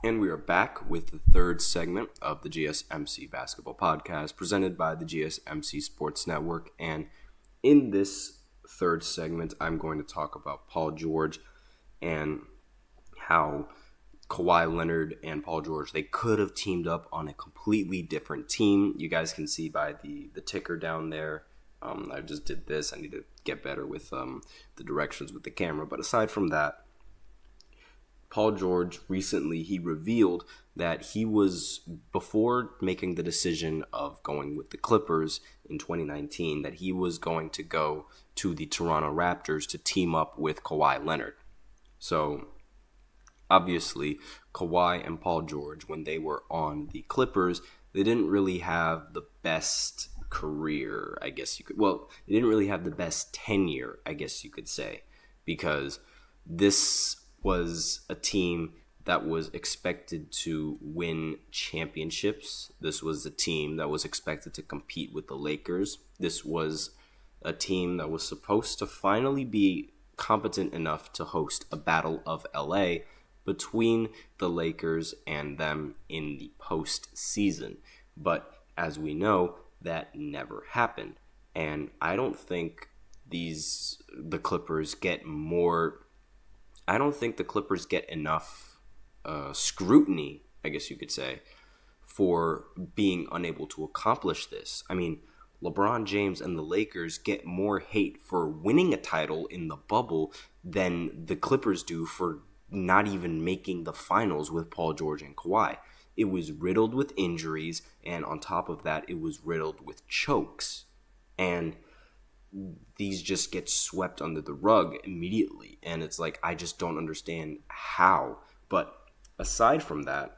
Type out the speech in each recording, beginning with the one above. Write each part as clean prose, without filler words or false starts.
And we are back with the third segment of the GSMC Basketball Podcast presented by the GSMC Sports Network. And in this third segment, I'm going to talk about Paul George and how Kawhi Leonard and Paul George, they could have teamed up on a completely different team. You guys can see by the ticker down there. I just did this. I need to get better with the directions with the camera. But aside from that, Paul George recently, he revealed that he was, before making the decision of going with the Clippers in 2019, that he was going to go to the Toronto Raptors to team up with Kawhi Leonard. So, obviously, Kawhi and Paul George, when they were on the Clippers, they didn't really have the best career, I guess you could, well, they didn't really have the best tenure, I guess you could say, because this was a team that was expected to win championships. This was a team that was expected to compete with the Lakers. This was a team that was supposed to finally be competent enough to host a Battle of LA between the Lakers and them in the postseason. But as we know, that never happened. And I don't think the Clippers get enough scrutiny, I guess you could say, for being unable to accomplish this. I mean, LeBron James and the Lakers get more hate for winning a title in the bubble than the Clippers do for not even making the finals with Paul George and Kawhi. It was riddled with injuries, and on top of that, it was riddled with chokes. And these just get swept under the rug immediately. And it's like, I just don't understand how. But aside from that,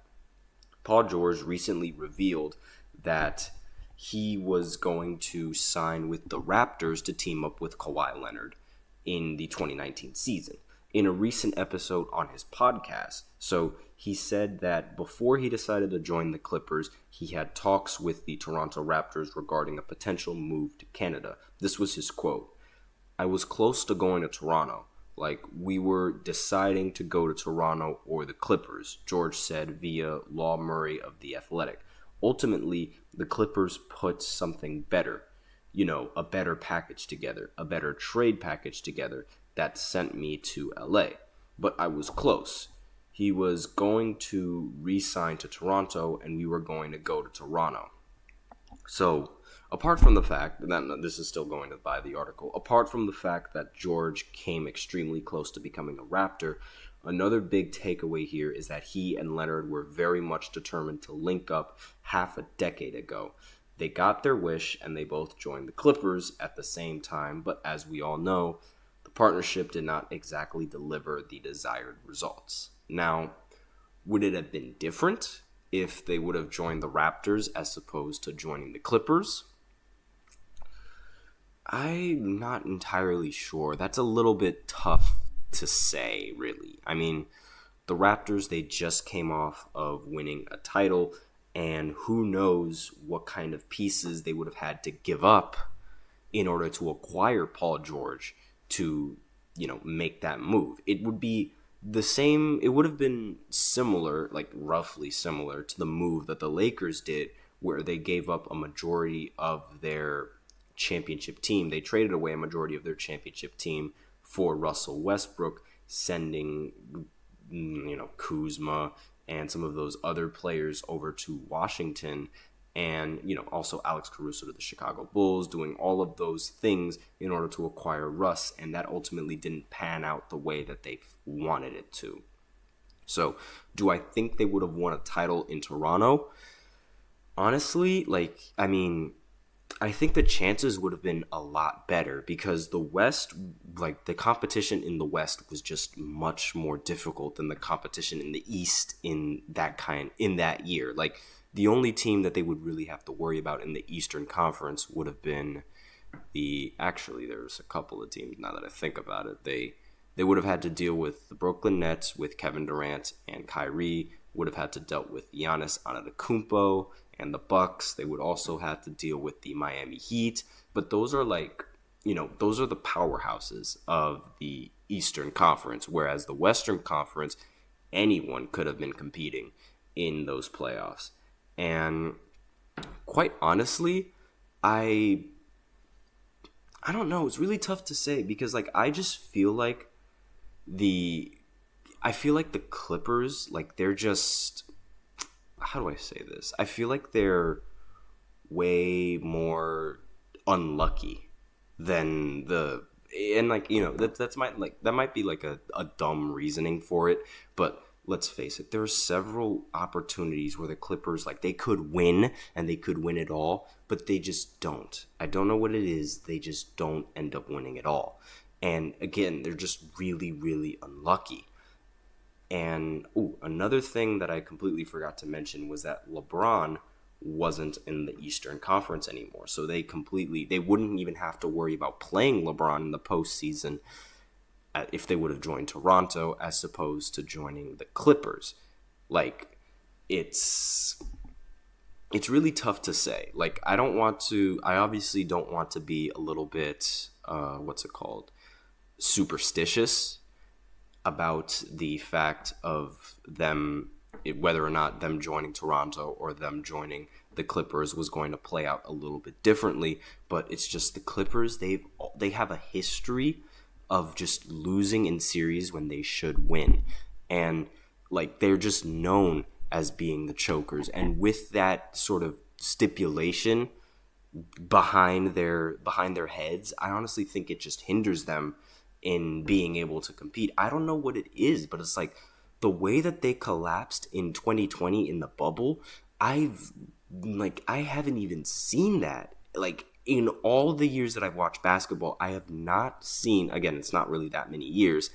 Paul George recently revealed that he was going to sign with the Raptors to team up with Kawhi Leonard in the 2019 season. In a recent episode on his podcast, so he said that before he decided to join the Clippers, he had talks with the Toronto Raptors regarding a potential move to Canada. This was his quote: "I was close to going to Toronto. Like, we were deciding to go to Toronto or the Clippers," George said via Law Murray of The Athletic. Ultimately, the Clippers put something better, a better package together, a better trade package together that sent me to LA. But I was close. He was going to re-sign to Toronto, and we were going to go to Toronto. So, apart from the fact that this is still going to buy the article, apart from the fact that George came extremely close to becoming a Raptor, another big takeaway here is that he and Leonard were very much determined to link up half a decade ago. They got their wish, and they both joined the Clippers at the same time, but as we all know, the partnership did not exactly deliver the desired results. Now, would it have been different if they would have joined the Raptors as opposed to joining the Clippers? I'm not entirely sure. That's a little bit tough to say, really. I mean, the Raptors, they just came off of winning a title, and who knows what kind of pieces they would have had to give up in order to acquire Paul George to, make that move. It would be the same, it would have been similar, like roughly similar to the move that the Lakers did, where they gave up a majority of their championship team. They traded away a majority of their championship team for Russell Westbrook, sending, Kuzma and some of those other players over to Washington, and, also Alex Caruso to the Chicago Bulls, doing all of those things in order to acquire Russ, and that ultimately didn't pan out the way that they wanted it to. So, do I think they would have won a title in Toronto? Honestly, I think the chances would have been a lot better because the West, the competition in the West was just much more difficult than the competition in the East in that year. The only team that they would really have to worry about in the Eastern Conference would have been there's a couple of teams now that I think about it. They would have had to deal with the Brooklyn Nets with Kevin Durant and Kyrie, would have had to deal with Giannis Antetokounmpo and the Bucks. They would also have to deal with the Miami Heat. But those are those are the powerhouses of the Eastern Conference, whereas the Western Conference, anyone could have been competing in those playoffs. And quite honestly, I don't know. It's really tough to say because like I just feel like the Clippers, like they're just, how do I say this? I feel like they're way more unlucky than and like, you know, that might be like a dumb reasoning for it, but let's face it, there are several opportunities where the Clippers, like, they could win and they could win it all, but they just don't. I don't know what it is. They just don't end up winning it all. And again, they're just really, really unlucky. And another thing that I completely forgot to mention was that LeBron wasn't in the Eastern Conference anymore. So they wouldn't even have to worry about playing LeBron in the postseason if they would have joined Toronto as opposed to joining the Clippers. Like, it's really tough to say. Like, I obviously don't want to be a little bit, superstitious about the fact of them, whether or not them joining Toronto or them joining the Clippers was going to play out a little bit differently. But it's just the Clippers, they have a history of just losing in series when they should win. And like, they're just known as being the chokers. And with that sort of stipulation behind their heads, I honestly think it just hinders them in being able to compete. I don't know what it is, but it's like the way that they collapsed in 2020 in the bubble, I haven't even seen that. Like, in all the years that I've watched basketball, I have not seen, again, it's not really that many years,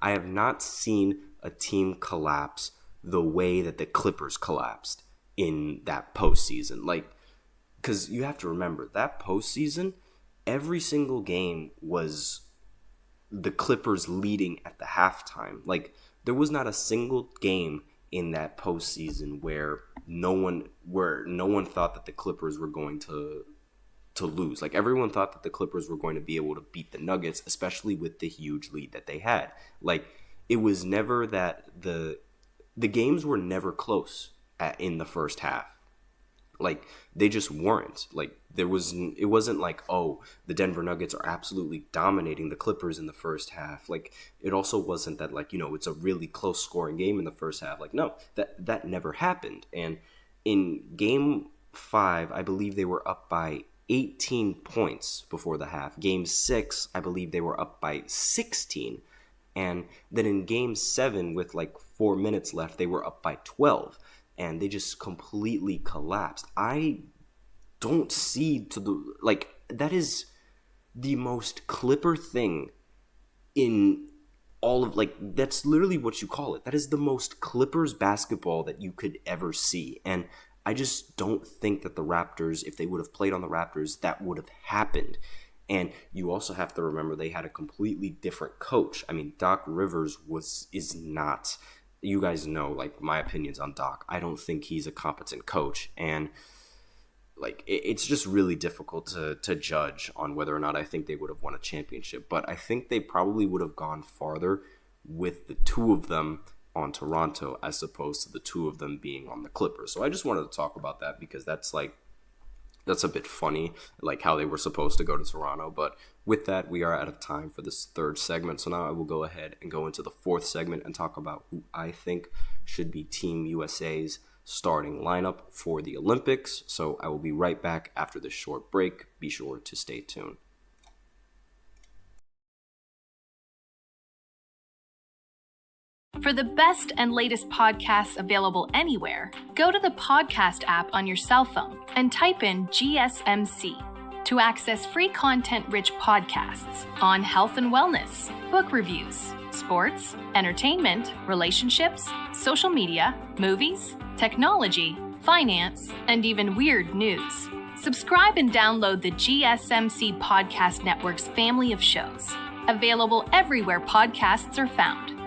I have not seen a team collapse the way that the Clippers collapsed in that postseason. Like, because you have to remember, that postseason, every single game was the Clippers leading at the halftime. Like, there was not a single game in that postseason where no one thought that the Clippers were going to lose. Like, everyone thought that the Clippers were going to be able to beat the Nuggets, especially with the huge lead that they had. Like, it was never that the games were never close in the first half. Like, they just weren't. Like, it wasn't like, oh, the Denver Nuggets are absolutely dominating the Clippers in the first half. Like, it also wasn't that, like, you know, it's a really close scoring game in the first half. Like, no, that never happened. And in game 5, I believe they were up by 18 points before the half. Game 6, I believe they were up by 16. And then in game 7, with like 4 minutes left, they were up by 12. And they just completely collapsed. I don't see that is the most Clipper thing in all of, like, that's literally what you call it. That is the most Clippers basketball that you could ever see. And I just don't think that the Raptors, if they would have played on the Raptors, that would have happened. And you also have to remember they had a completely different coach. I mean, Doc Rivers is not, you guys know, like, my opinions on Doc. I don't think he's a competent coach. And, like, it's just really difficult to judge on whether or not I think they would have won a championship. But I think they probably would have gone farther with the two of them on Toronto as opposed to the two of them being on the Clippers. So I just wanted to talk about that because that's a bit funny, like how they were supposed to go to Toronto. But with that, we are out of time for this third segment. So now I will go ahead and go into the fourth segment and talk about who I think should be Team USA's starting lineup for the Olympics. So I will be right back after this short break. Be sure to stay tuned. For the best and latest podcasts available anywhere, go to the podcast app on your cell phone and type in GSMC to access free content-rich podcasts on health and wellness, book reviews, sports, entertainment, relationships, social media, movies, technology, finance, and even weird news. Subscribe and download the GSMC Podcast Network's family of shows, available everywhere podcasts are found.